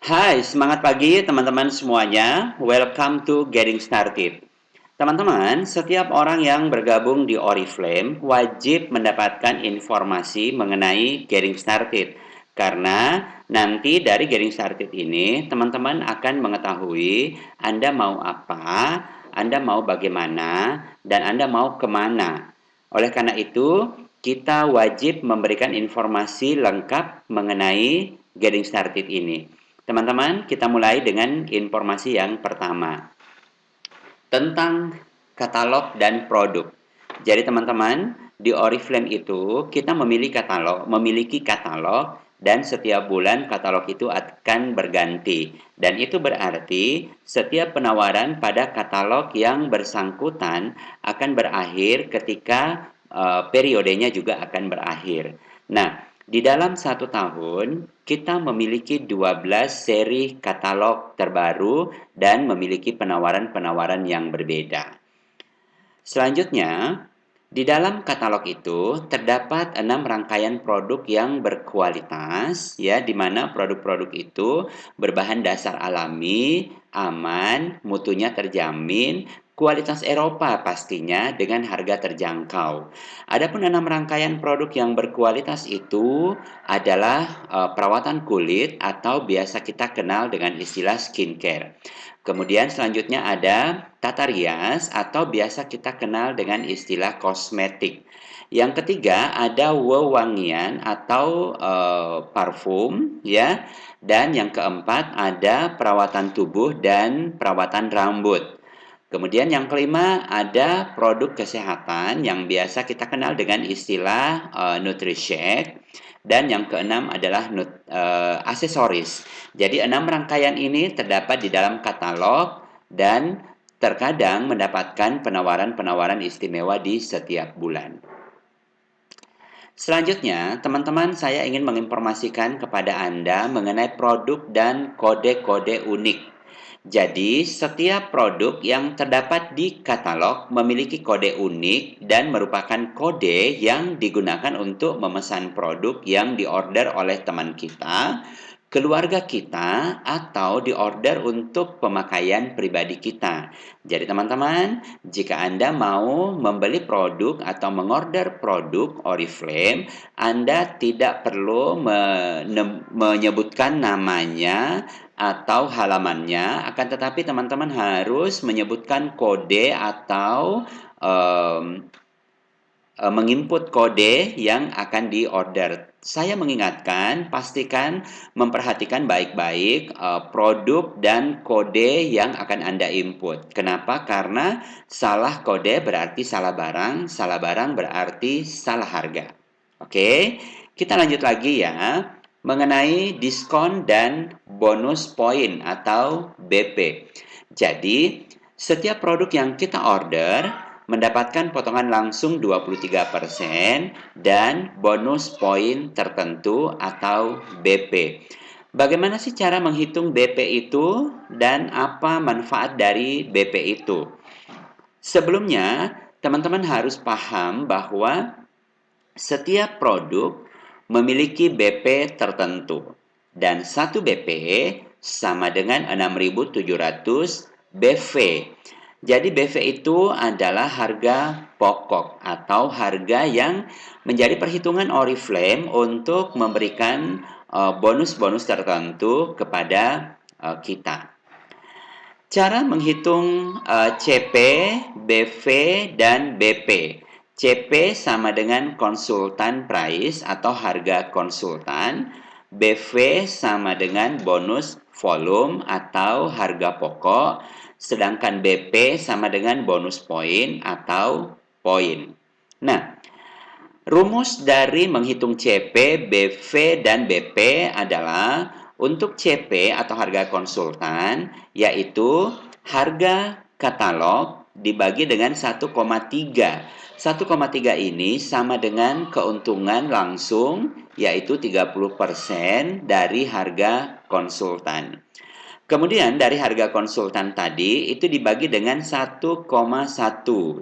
Hai, semangat pagi teman-teman semuanya. Welcome to Getting Started. Teman-teman, setiap orang yang bergabung di Oriflame wajib mendapatkan informasi mengenai Getting Started. Karena nanti dari Getting Started ini, teman-teman akan mengetahui Anda mau apa, Anda mau bagaimana, dan Anda mau kemana. Oleh karena itu, kita wajib memberikan informasi lengkap mengenai Getting Started ini. Teman-teman, kita mulai dengan informasi yang pertama tentang katalog dan produk. Jadi teman-teman, di Oriflame itu kita memiliki katalog dan setiap bulan katalog itu akan berganti. Dan itu berarti setiap penawaran pada katalog yang bersangkutan akan berakhir ketika periodenya juga akan berakhir. Nah, di dalam satu tahun, kita memiliki 12 seri katalog terbaru dan memiliki penawaran-penawaran yang berbeda. Selanjutnya, di dalam katalog itu terdapat 6 rangkaian produk yang berkualitas, ya, di mana produk-produk itu berbahan dasar alami, aman, mutunya terjamin, kualitas Eropa pastinya dengan harga terjangkau. Adapun 6 rangkaian produk yang berkualitas itu adalah perawatan kulit atau biasa kita kenal dengan istilah skincare. Kemudian selanjutnya ada tata rias atau biasa kita kenal dengan istilah kosmetik. Yang ketiga ada wewangian atau parfum, ya. Dan yang keempat ada perawatan tubuh dan perawatan rambut. Kemudian yang kelima ada produk kesehatan yang biasa kita kenal dengan istilah NutriShake. Dan yang keenam adalah aksesoris. Jadi 6 rangkaian ini terdapat di dalam katalog dan terkadang mendapatkan penawaran-penawaran istimewa di setiap bulan. Selanjutnya, teman-teman, saya ingin menginformasikan kepada Anda mengenai produk dan kode-kode unik. Jadi, setiap produk yang terdapat di katalog memiliki kode unik dan merupakan kode yang digunakan untuk memesan produk yang diorder oleh teman kita, keluarga kita, atau diorder untuk pemakaian pribadi kita. Jadi teman-teman, jika Anda mau membeli produk atau mengorder produk Oriflame, Anda tidak perlu menyebutkan namanya atau halamannya, akan tetapi teman-teman harus menyebutkan kode atau menginput kode yang akan diorder. Saya mengingatkan, pastikan memperhatikan baik-baik produk dan kode yang akan Anda input. Kenapa? Karena salah kode berarti salah barang berarti salah harga. Oke, kita lanjut lagi ya, mengenai diskon dan bonus poin atau BP. Jadi, setiap produk yang kita order mendapatkan potongan langsung 23% dan bonus poin tertentu atau BP. Bagaimana sih cara menghitung BP itu dan apa manfaat dari BP itu? Sebelumnya, teman-teman harus paham bahwa setiap produk memiliki BP tertentu dan satu BP sama dengan 6.700 BV. Jadi BV itu adalah harga pokok atau harga yang menjadi perhitungan Oriflame untuk memberikan bonus-bonus tertentu kepada kita. Cara menghitung CP, BV, dan BP. CP sama dengan konsultan price atau harga konsultan. BV sama dengan bonus volume atau harga pokok. Sedangkan BP sama dengan bonus poin atau poin. Nah, rumus dari menghitung CP, BV, dan BP adalah untuk CP atau harga konsultan, yaitu harga katalog dibagi dengan 1,3. 1,3 ini sama dengan keuntungan langsung, yaitu 30% dari harga konsultan. Kemudian dari harga konsultan tadi itu dibagi dengan 1,1. 1,1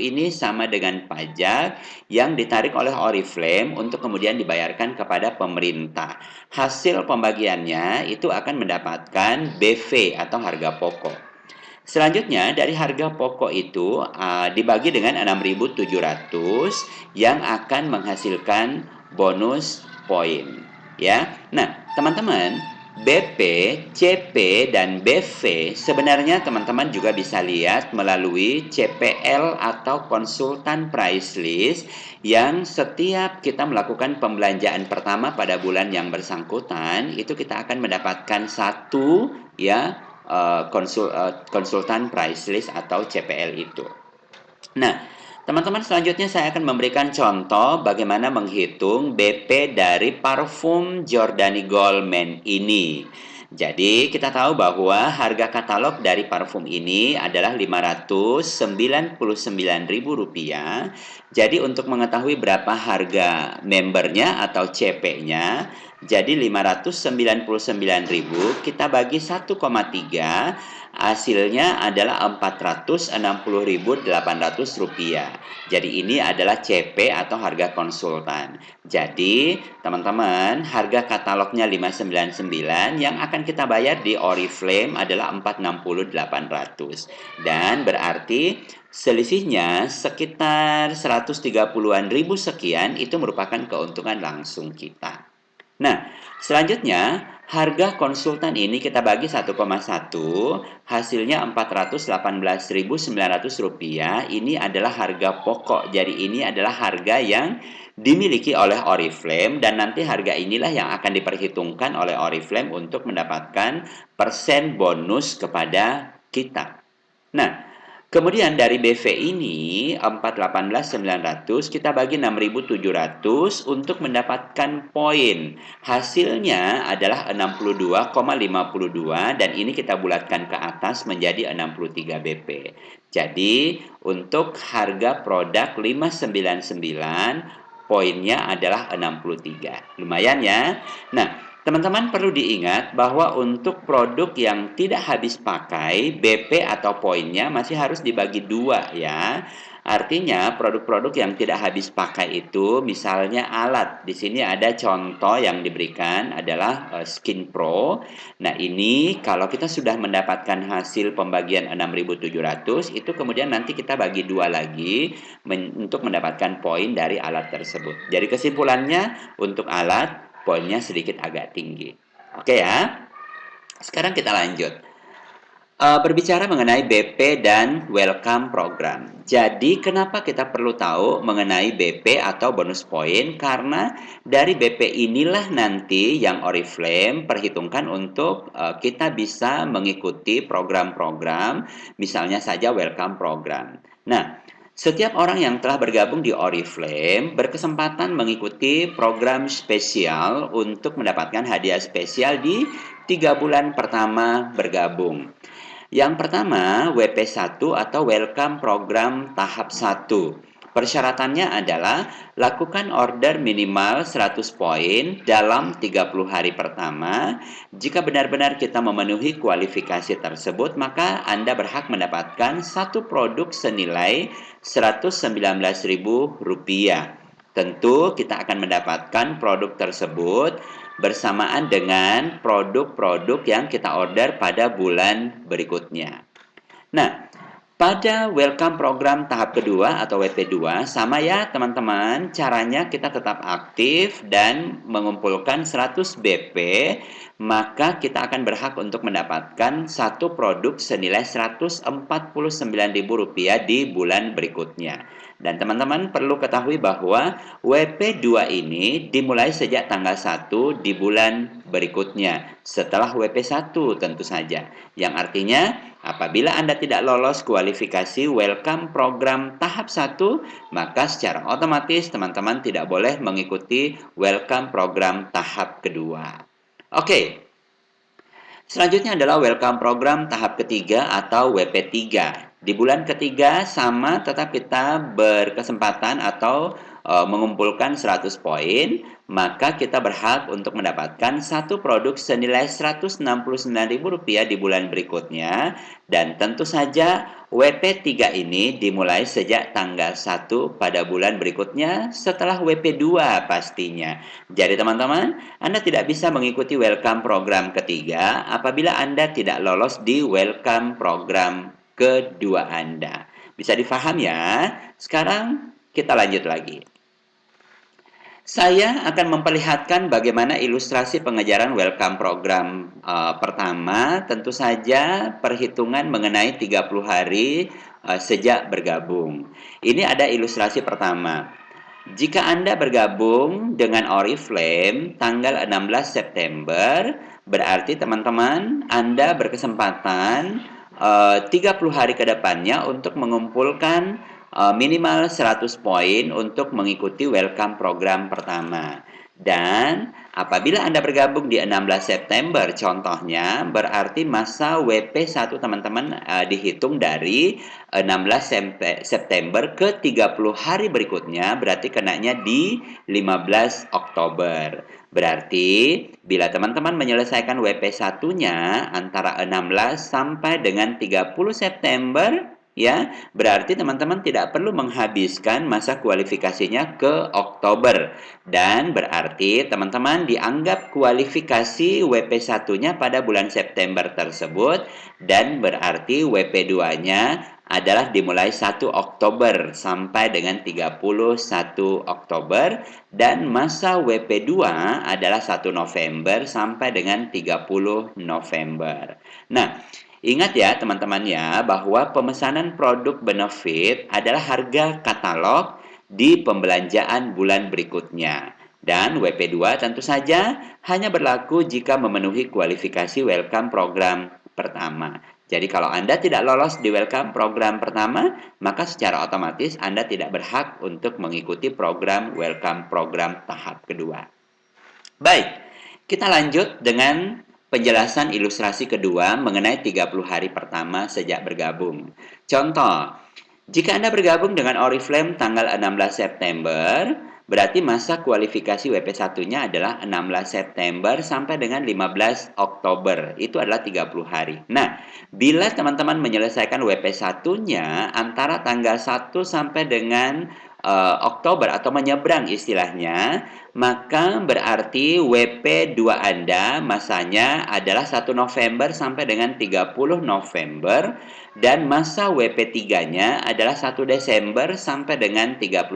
ini sama dengan pajak yang ditarik oleh Oriflame untuk kemudian dibayarkan kepada pemerintah. Hasil pembagiannya itu akan mendapatkan BV atau harga pokok. Selanjutnya dari harga pokok itu dibagi dengan 6.700 yang akan menghasilkan bonus poin, ya. Nah, teman-teman, BP, CP dan BV sebenarnya teman-teman juga bisa lihat melalui CPL atau konsultan price list yang setiap kita melakukan pembelanjaan pertama pada bulan yang bersangkutan itu kita akan mendapatkan satu, ya, konsultan price list atau CPL itu. Nah, teman-teman, selanjutnya saya akan memberikan contoh bagaimana menghitung BP dari parfum Giordani Gold Men ini. Jadi, kita tahu bahwa harga katalog dari parfum ini adalah Rp599.000. Jadi, untuk mengetahui berapa harga membernya atau CP-nya, jadi 599.000 kita bagi 1,3, hasilnya adalah Rp460.800. Jadi ini adalah CP atau harga konsultan. Jadi teman-teman, harga katalognya 599, yang akan kita bayar di Oriflame adalah 460.800. Dan berarti selisihnya sekitar 130-an ribu sekian itu merupakan keuntungan langsung kita. Nah, selanjutnya harga konsultan ini kita bagi 1,1, hasilnya Rp418.900. Ini adalah harga pokok. Jadi ini adalah harga yang dimiliki oleh Oriflame dan nanti harga inilah yang akan diperhitungkan oleh Oriflame untuk mendapatkan persen bonus kepada kita. Nah, kemudian dari BV ini 418.900 kita bagi 6.700 untuk mendapatkan poin. Hasilnya adalah 62,52 dan ini kita bulatkan ke atas menjadi 63 BP. Jadi untuk harga produk 599 poinnya adalah 63. Lumayan ya. Nah, teman-teman perlu diingat bahwa untuk produk yang tidak habis pakai, BP atau poinnya masih harus dibagi dua, ya. Artinya produk-produk yang tidak habis pakai itu misalnya alat. Di sini ada contoh yang diberikan adalah Skin Pro. Nah, ini kalau kita sudah mendapatkan hasil pembagian 6.700 itu kemudian nanti kita bagi dua lagi untuk mendapatkan poin dari alat tersebut. Jadi kesimpulannya untuk alat poinnya sedikit agak tinggi. Oke ya. Sekarang kita lanjut. Berbicara mengenai BP dan welcome program. Jadi kenapa kita perlu tahu mengenai BP atau bonus poin? Karena dari BP inilah nanti yang Oriflame perhitungkan untuk kita bisa mengikuti program-program, misalnya saja welcome program. Nah, setiap orang yang telah bergabung di Oriflame berkesempatan mengikuti program spesial untuk mendapatkan hadiah spesial di 3 bulan pertama bergabung. Yang pertama, WP1 atau Welcome Program Tahap 1. Persyaratannya adalah lakukan order minimal 100 poin dalam 30 hari pertama. Jika benar-benar kita memenuhi kualifikasi tersebut, maka Anda berhak mendapatkan satu produk senilai Rp119.000. Tentu kita akan mendapatkan produk tersebut bersamaan dengan produk-produk yang kita order pada bulan berikutnya. Nah, pada welcome program tahap kedua atau WP2 sama ya teman-teman, caranya kita tetap aktif dan mengumpulkan 100 BP, maka kita akan berhak untuk mendapatkan satu produk senilai Rp149.000 di bulan berikutnya. Dan teman-teman perlu ketahui bahwa WP2 ini dimulai sejak tanggal 1 di bulan berikutnya setelah WP1 tentu saja. Yang artinya apabila Anda tidak lolos kualifikasi welcome program tahap 1, maka secara otomatis teman-teman tidak boleh mengikuti welcome program tahap kedua. Oke. Selanjutnya adalah welcome program tahap ketiga atau WP3. Di bulan ketiga sama, tetap kita berkesempatan atau mengumpulkan 100 poin, maka kita berhak untuk mendapatkan satu produk senilai Rp169.000 di bulan berikutnya. Dan tentu saja WP3 ini dimulai sejak tanggal 1 pada bulan berikutnya setelah WP2 pastinya. Jadi teman-teman, Anda tidak bisa mengikuti welcome program ketiga apabila Anda tidak lolos di welcome program kedua Anda. Bisa difaham ya? Sekarang kita lanjut lagi. Saya akan memperlihatkan bagaimana ilustrasi pengejaran welcome program pertama. Tentu saja perhitungan mengenai 30 hari sejak bergabung. Ini ada ilustrasi pertama. Jika Anda bergabung dengan Oriflame tanggal 16 September, berarti teman-teman Anda berkesempatan 30 hari ke depannya untuk mengumpulkan minimal 100 poin untuk mengikuti welcome program pertama. Dan apabila Anda bergabung di 16 September contohnya, berarti masa WP1 teman-teman dihitung dari 16 September ke 30 hari berikutnya, berarti kenanya di 15 Oktober. Berarti bila teman-teman menyelesaikan WP1-nya antara 16 sampai dengan 30 September, ya, berarti teman-teman tidak perlu menghabiskan masa kualifikasinya ke Oktober. Dan berarti teman-teman dianggap kualifikasi WP1-nya pada bulan September tersebut, dan berarti WP2-nya adalah dimulai 1 Oktober sampai dengan 31 Oktober, dan masa WP2 adalah 1 November sampai dengan 30 November. Nah, ingat ya teman-teman ya, bahwa pemesanan produk benefit adalah harga katalog di pembelanjaan bulan berikutnya. Dan WP2 tentu saja hanya berlaku jika memenuhi kualifikasi welcome program pertama. Jadi kalau Anda tidak lolos di welcome program pertama, maka secara otomatis Anda tidak berhak untuk mengikuti program welcome program tahap kedua. Baik, kita lanjut dengan penjelasan ilustrasi kedua mengenai 30 hari pertama sejak bergabung. Contoh, jika Anda bergabung dengan Oriflame tanggal 16 September, berarti masa kualifikasi WP1-nya adalah 16 September sampai dengan 15 Oktober. Itu adalah 30 hari. Nah, bila teman-teman menyelesaikan WP1-nya antara tanggal 1 sampai dengan Oktober atau menyeberang istilahnya, maka berarti WP2 Anda masanya adalah 1 November sampai dengan 30 November, dan masa WP3-nya adalah 1 Desember sampai dengan 31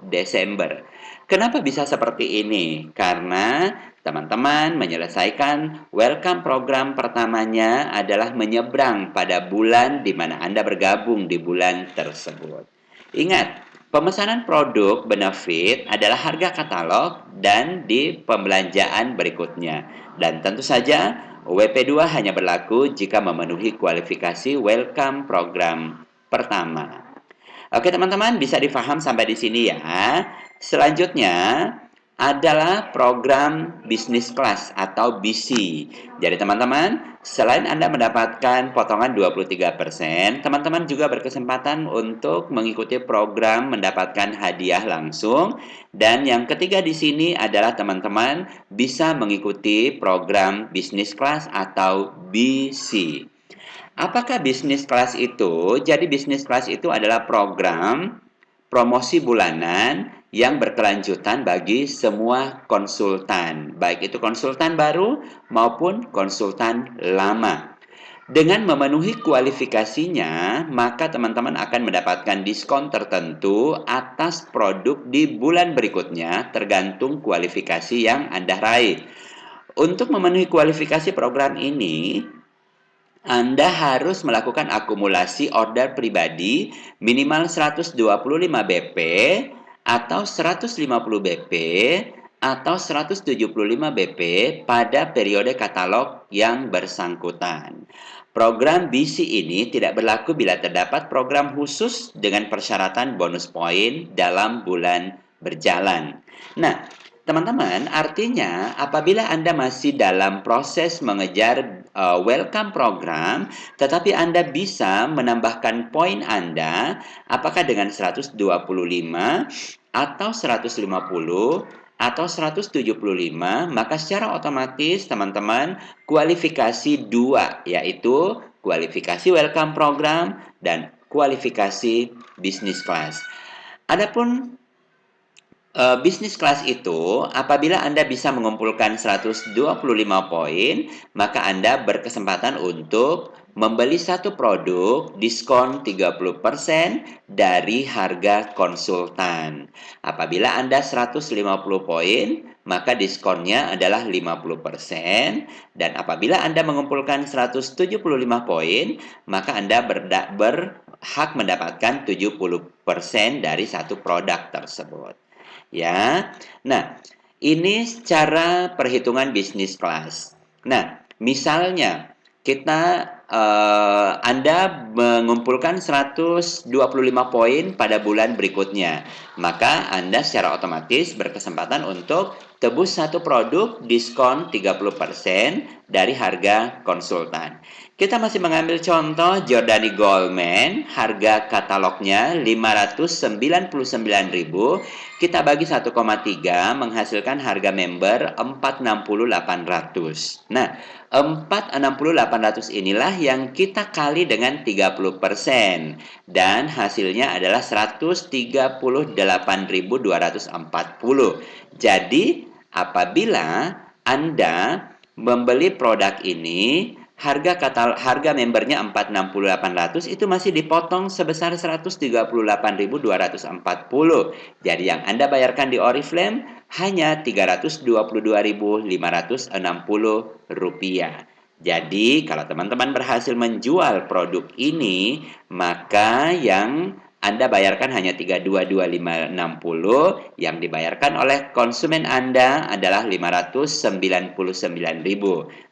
Desember. Kenapa bisa seperti ini? Karena teman-teman menyelesaikan welcome program pertamanya adalah menyeberang pada bulan di mana Anda bergabung di bulan tersebut. Ingat, pemesanan produk benefit adalah harga katalog dan di pembelanjaan berikutnya. Dan tentu saja WP2 hanya berlaku jika memenuhi kualifikasi welcome program pertama. Oke teman-teman, bisa difaham sampai di sini ya. Selanjutnya adalah program bisnis kelas atau BC. Jadi teman-teman, selain Anda mendapatkan potongan 23%, teman-teman juga berkesempatan untuk mengikuti program mendapatkan hadiah langsung. Dan yang ketiga di sini adalah teman-teman bisa mengikuti program bisnis kelas atau BC. Apakah bisnis kelas itu? Jadi bisnis kelas itu adalah program promosi bulanan yang berkelanjutan bagi semua konsultan, baik itu konsultan baru maupun konsultan lama. Dengan memenuhi kualifikasinya, maka teman-teman akan mendapatkan diskon tertentu atas produk di bulan berikutnya tergantung kualifikasi yang Anda raih. Untuk memenuhi kualifikasi program ini, Anda harus melakukan akumulasi order pribadi minimal 125 BP atau 150 BP atau 175 BP pada periode katalog yang bersangkutan. Program BC ini tidak berlaku bila terdapat program khusus dengan persyaratan bonus poin dalam bulan berjalan. Nah, teman-teman, artinya apabila Anda masih dalam proses mengejar welcome program, tetapi Anda bisa menambahkan poin Anda apakah dengan 125 atau 150 atau 175, maka secara otomatis teman-teman kualifikasi dua, yaitu kualifikasi welcome program dan kualifikasi business class. Adapun bisnis kelas itu, apabila Anda bisa mengumpulkan 125 poin, maka Anda berkesempatan untuk membeli satu produk diskon 30% dari harga konsultan. Apabila Anda 150 poin, maka diskonnya adalah 50%. Dan apabila Anda mengumpulkan 175 poin, maka Anda berhak mendapatkan 70% dari satu produk tersebut. Ya. Nah, ini secara perhitungan bisnis kelas. Nah, misalnya kita Anda mengumpulkan 125 poin pada bulan berikutnya, maka Anda secara otomatis berkesempatan untuk tebus satu produk diskon 30% dari harga konsultan. Kita masih mengambil contoh Giordani Goldman, harga katalognya 599.000, kita bagi 1,3 menghasilkan harga member 460.800. Nah, 460.800 inilah yang kita kali dengan 30% dan hasilnya adalah 138.240. Jadi, apabila Anda membeli produk ini, harga membernya 460.800 itu masih dipotong sebesar 138.240. Jadi yang Anda bayarkan di Oriflame hanya Rp322.560. Jadi kalau teman-teman berhasil menjual produk ini, maka yang Anda bayarkan hanya 322.560, yang dibayarkan oleh konsumen Anda adalah 599.000.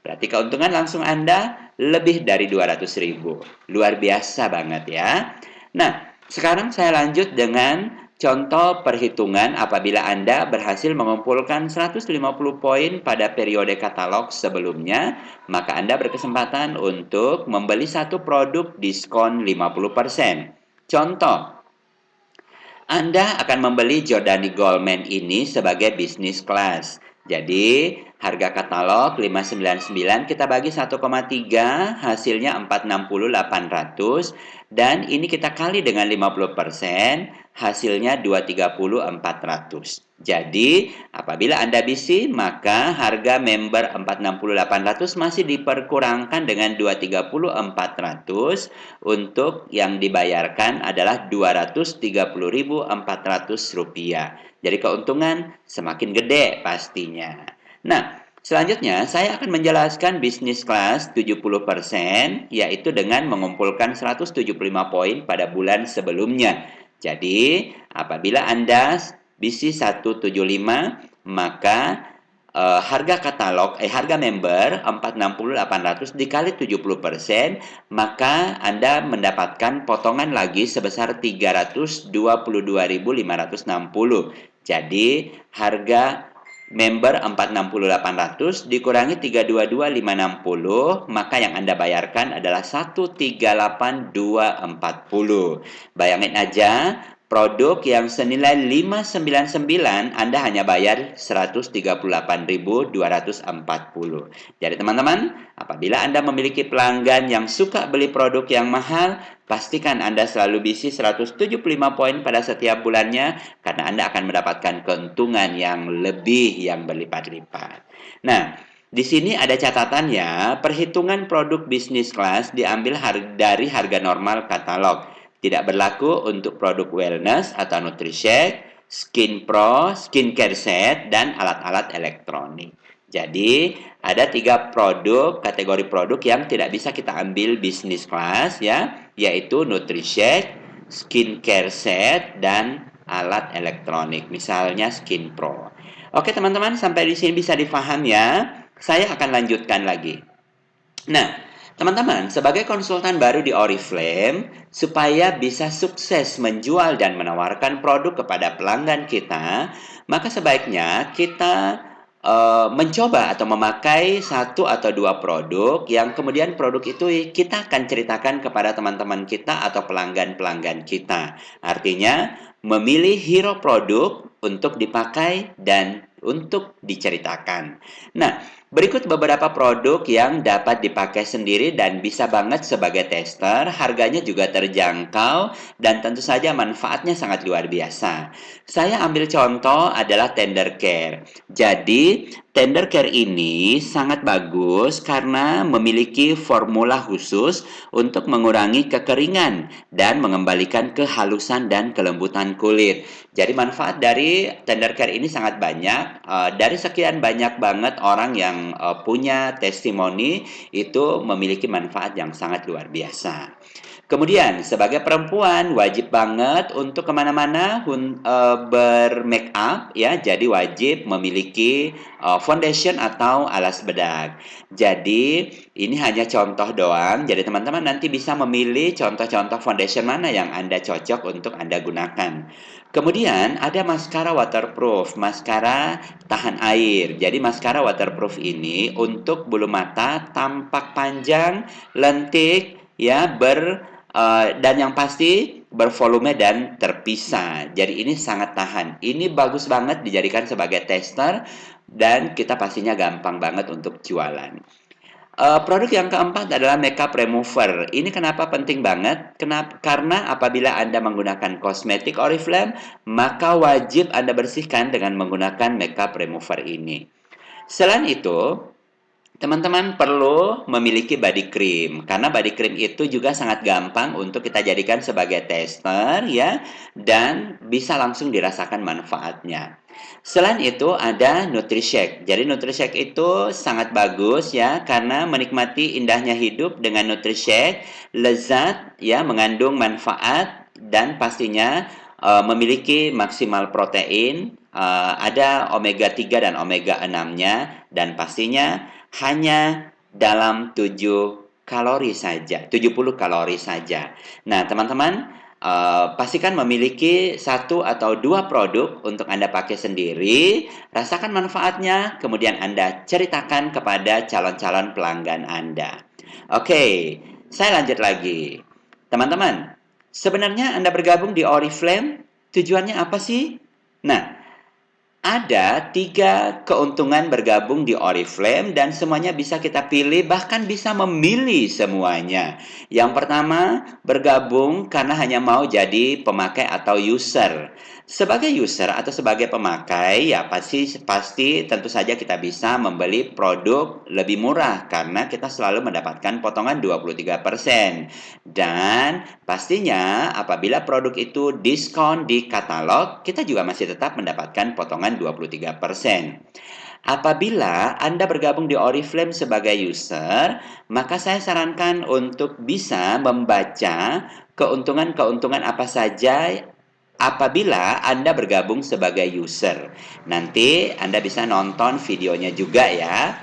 Berarti keuntungan langsung Anda lebih dari 200.000. Luar biasa banget ya. Nah, sekarang saya lanjut dengan contoh perhitungan apabila Anda berhasil mengumpulkan 150 poin pada periode katalog sebelumnya, maka Anda berkesempatan untuk membeli satu produk diskon 50%. Contoh, Anda akan membeli Giordani Goldman ini sebagai bisnis kelas. Jadi, harga katalog 599 kita bagi 1,3, hasilnya 460.800 dan ini kita kali dengan 50%, hasilnya 230.400. Jadi, apabila Anda bisi, maka harga member 460.800 masih diperkurangkan dengan 230.400, untuk yang dibayarkan adalah Rp230.400. Jadi keuntungan semakin gede pastinya. Nah, selanjutnya saya akan menjelaskan bisnis kelas 70%, yaitu dengan mengumpulkan 175 poin pada bulan sebelumnya. Jadi, apabila Anda bisi 175, maka harga member 460.800 dikali 70%, maka Anda mendapatkan potongan lagi sebesar 322.560. Jadi harga member 460.800 dikurangi 322.560, maka yang Anda bayarkan adalah 138.240. Bayangin aja, produk yang senilai 599 Anda hanya bayar 138.240. Jadi teman-teman, apabila Anda memiliki pelanggan yang suka beli produk yang mahal, pastikan Anda selalu bisi 175 poin pada setiap bulannya, karena Anda akan mendapatkan keuntungan yang lebih yang berlipat-lipat. Nah, di sini ada catatan ya, perhitungan produk bisnis kelas diambil dari harga normal katalog. Tidak berlaku untuk produk wellness atau nutrishake, skin pro, skincare set, dan alat-alat elektronik. Jadi, ada 3 kategori produk yang tidak bisa kita ambil bisnis kelas ya, yaitu nutrishake, skincare set, dan alat elektronik, misalnya skin pro. Oke teman-teman, sampai di sini bisa difaham ya. Saya akan lanjutkan lagi. Nah, teman-teman, sebagai konsultan baru di Oriflame, supaya bisa sukses menjual dan menawarkan produk kepada pelanggan kita, maka sebaiknya kita mencoba atau memakai satu atau dua produk yang kemudian produk itu kita akan ceritakan kepada teman-teman kita atau pelanggan-pelanggan kita. Artinya, memilih hero produk untuk dipakai dan untuk diceritakan. Nah, berikut beberapa produk yang dapat dipakai sendiri dan bisa banget sebagai tester, harganya juga terjangkau dan tentu saja manfaatnya sangat luar biasa. Saya ambil contoh adalah Tender Care. Jadi, Tender Care ini sangat bagus karena memiliki formula khusus untuk mengurangi kekeringan dan mengembalikan kehalusan dan kelembutan kulit. Jadi manfaat dari Tender Care ini sangat banyak. Dari sekian banyak banget orang yang punya testimoni itu memiliki manfaat yang sangat luar biasa. Kemudian, sebagai perempuan wajib banget untuk kemana-mana bermake up ya, jadi wajib memiliki foundation atau alas bedak. Jadi ini hanya contoh doang. Jadi teman-teman nanti bisa memilih contoh-contoh foundation mana yang Anda cocok untuk Anda gunakan. Kemudian ada maskara waterproof, maskara tahan air. Jadi maskara waterproof ini untuk bulu mata tampak panjang, lentik, ya dan yang pasti bervolume dan terpisah. Jadi ini sangat tahan. Ini bagus banget dijadikan sebagai tester dan kita pastinya gampang banget untuk jualan. Produk yang keempat adalah makeup remover. Ini kenapa penting banget? Karena apabila Anda menggunakan kosmetik Oriflame, maka wajib Anda bersihkan dengan menggunakan makeup remover ini. Selain itu, teman-teman perlu memiliki body cream karena body cream itu juga sangat gampang untuk kita jadikan sebagai tester ya dan bisa langsung dirasakan manfaatnya. Selain itu ada NutriShake. Jadi NutriShake itu sangat bagus ya karena menikmati indahnya hidup dengan NutriShake, lezat ya mengandung manfaat dan pastinya memiliki maksimal protein, ada omega 3 dan omega 6-nya dan pastinya hanya dalam 70 kalori saja. Nah, teman-teman, pastikan memiliki satu atau dua produk untuk Anda pakai sendiri, rasakan manfaatnya, kemudian Anda ceritakan kepada calon-calon pelanggan Anda. Oke, saya lanjut lagi. Teman-teman, sebenarnya Anda bergabung di Oriflame, tujuannya apa sih? Nah, ada 3 keuntungan bergabung di Oriflame dan semuanya bisa kita pilih, bahkan bisa memilih semuanya. Yang pertama, bergabung karena hanya mau jadi pemakai atau user. Sebagai user atau sebagai pemakai, ya pasti tentu saja kita bisa membeli produk lebih murah karena kita selalu mendapatkan potongan 23%. Dan pastinya apabila produk itu diskon di katalog, kita juga masih tetap mendapatkan potongan 23%. Apabila Anda bergabung di Oriflame sebagai user, maka saya sarankan untuk bisa membaca keuntungan-keuntungan apa saja apabila Anda bergabung sebagai user. Nanti Anda bisa nonton videonya juga ya.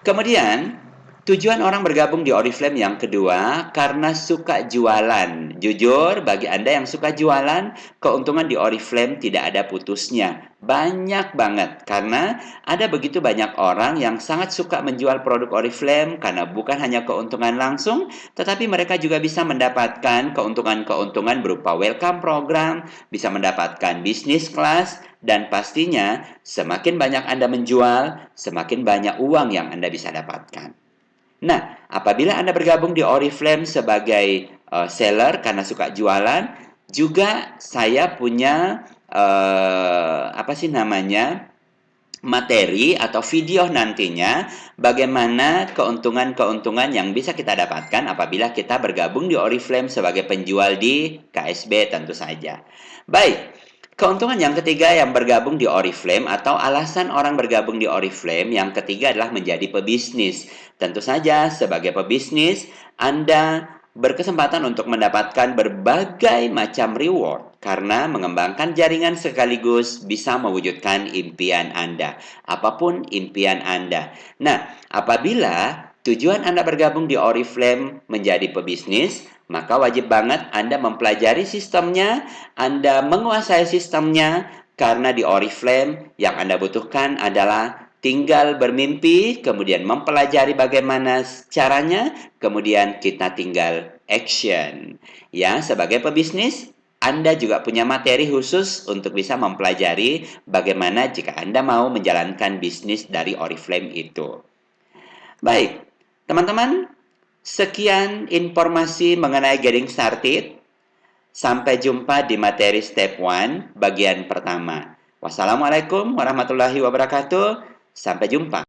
Kemudian, tujuan orang bergabung di Oriflame yang kedua karena suka jualan. Jujur, bagi Anda yang suka jualan, keuntungan di Oriflame tidak ada putusnya. Banyak banget karena ada begitu banyak orang yang sangat suka menjual produk Oriflame karena bukan hanya keuntungan langsung, tetapi mereka juga bisa mendapatkan keuntungan-keuntungan berupa welcome program, bisa mendapatkan bisnis kelas, dan pastinya semakin banyak Anda menjual, semakin banyak uang yang Anda bisa dapatkan. Nah, apabila Anda bergabung di Oriflame sebagai seller karena suka jualan, juga saya punya materi atau video nantinya bagaimana keuntungan-keuntungan yang bisa kita dapatkan apabila kita bergabung di Oriflame sebagai penjual di KSB tentu saja. Baik, keuntungan yang ketiga yang bergabung di Oriflame atau alasan orang bergabung di Oriflame yang ketiga adalah menjadi pebisnis. Tentu saja sebagai pebisnis Anda berkesempatan untuk mendapatkan berbagai macam reward karena mengembangkan jaringan sekaligus bisa mewujudkan impian Anda, apapun impian Anda. Nah, apabila tujuan Anda bergabung di Oriflame menjadi pebisnis, maka wajib banget Anda mempelajari sistemnya, Anda menguasai sistemnya, karena di Oriflame yang Anda butuhkan adalah tinggal bermimpi, kemudian mempelajari bagaimana caranya, kemudian kita tinggal action. Ya, sebagai pebisnis, Anda juga punya materi khusus untuk bisa mempelajari bagaimana jika Anda mau menjalankan bisnis dari Oriflame itu. Baik, teman-teman, sekian informasi mengenai getting started. Sampai jumpa di materi step 1 bagian pertama. Wassalamualaikum warahmatullahi wabarakatuh. Sampai jumpa.